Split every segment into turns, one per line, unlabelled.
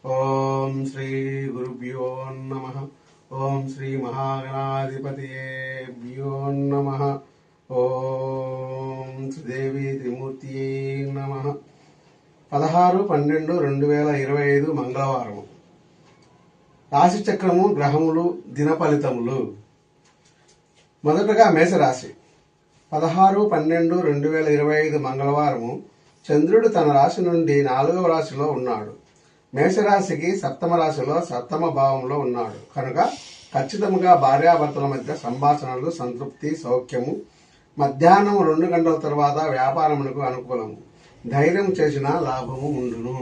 ఓం శ్రీ గురుభ్యో నమః. ఓం శ్రీ మహాగణాధిపతియేభ్యో నమః. ఓం శ్రీదేవి త్రిమూర్తియే నమః. 16/12/2025 మంగళవారం. రాశిచక్రము, గ్రహములు, దిన ఫలితములు. మొదటగా మేషరాశి. 16/12/2025 మంగళవారము చంద్రుడు తన రాశి నుండి 4వ రాశిలో ఉన్నాడు. మేషరాశికి 7వ రాశిలో 7వ భావంలో ఉన్నాడు కనుక ఖచ్చితంగా భార్యాభర్తల మధ్య సంభాషణలు, సంతృప్తి, సౌఖ్యము. మధ్యాహ్నం 2 గంటల తర్వాత వ్యాపారమునకు అనుకూలము. ధైర్యం చేసిన లాభము ఉండును.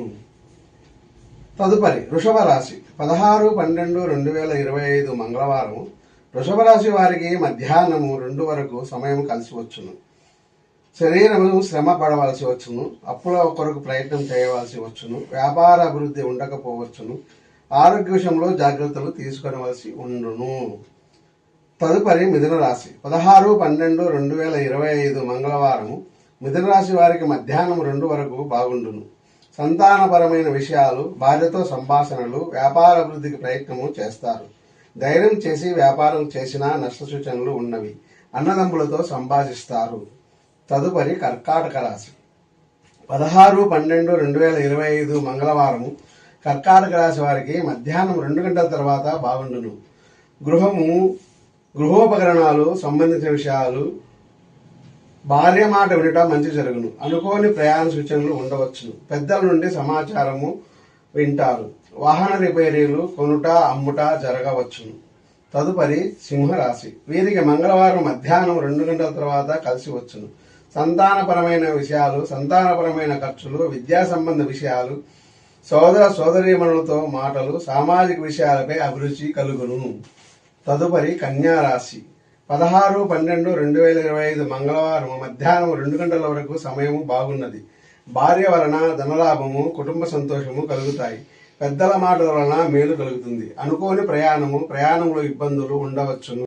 తదుపరి వృషభ రాశి. 16/12/2025 మంగళవారం వృషభ రాశి వారికి మధ్యాహ్నం 2 వరకు సమయం కలిసి వచ్చును. శరీరము శ్రమ పడవలసి వచ్చును. అప్పుల కొరకు ప్రయత్నం చేయవలసి వచ్చును. వ్యాపార అభివృద్ధి ఉండకపోవచ్చును. ఆరోగ్య విషయంలో జాగ్రత్తలు తీసుకొనవలసి ఉండును. తదుపరి మిథున రాశి. 16/12/2025 మంగళవారము మిథున రాశి వారికి మధ్యాహ్నం 2 వరకు బాగుండును. సంతానపరమైన విషయాలు, భార్యతో సంభాషణలు, వ్యాపార అభివృద్ధికి ప్రయత్నము చేస్తారు. ధైర్యం చేసి వ్యాపారం చేసినా నష్ట సూచనలు ఉన్నవి. అన్నదమ్ములతో సంభాషిస్తారు. తదుపరి కర్కాటక రాశి. 16/12/2025 మంగళవారము కర్కాటక రాశి వారికి మధ్యాహ్నం 2 గంటల తర్వాత బాగుండును. గృహోపకరణాలు సంబంధించిన విషయాలు, భార్య మాట వినటం మంచి జరుగును. అనుకోని ప్రయాణ సూచనలు ఉండవచ్చును. పెద్దల నుండి సమాచారము వింటారు. వాహన రిపేరీలు, కొనుట, అమ్ముట జరగవచ్చును. తదుపరి సింహరాశి. వీరికి మంగళవారం మధ్యాహ్నం 2 గంటల తర్వాత కలిసి వచ్చును. సంతానపరమైన విషయాలు, సంతానపరమైన ఖర్చులు, విద్యా సంబంధ విషయాలు, సోదర సోదరీమణులతో మాటలు, సామాజిక విషయాలపై అభిరుచి కలుగును. తదుపరి కన్యా రాశి. 16/12/2025 మంగళవారం మధ్యాహ్నం 2 గంటల వరకు సమయము బాగున్నది. భార్య వలన ధనలాభము, కుటుంబ సంతోషము కలుగుతాయి. పెద్దల మాటల వలన మేలు కలుగుతుంది. అనుకోని ప్రయాణంలో ఇబ్బందులు ఉండవచ్చును.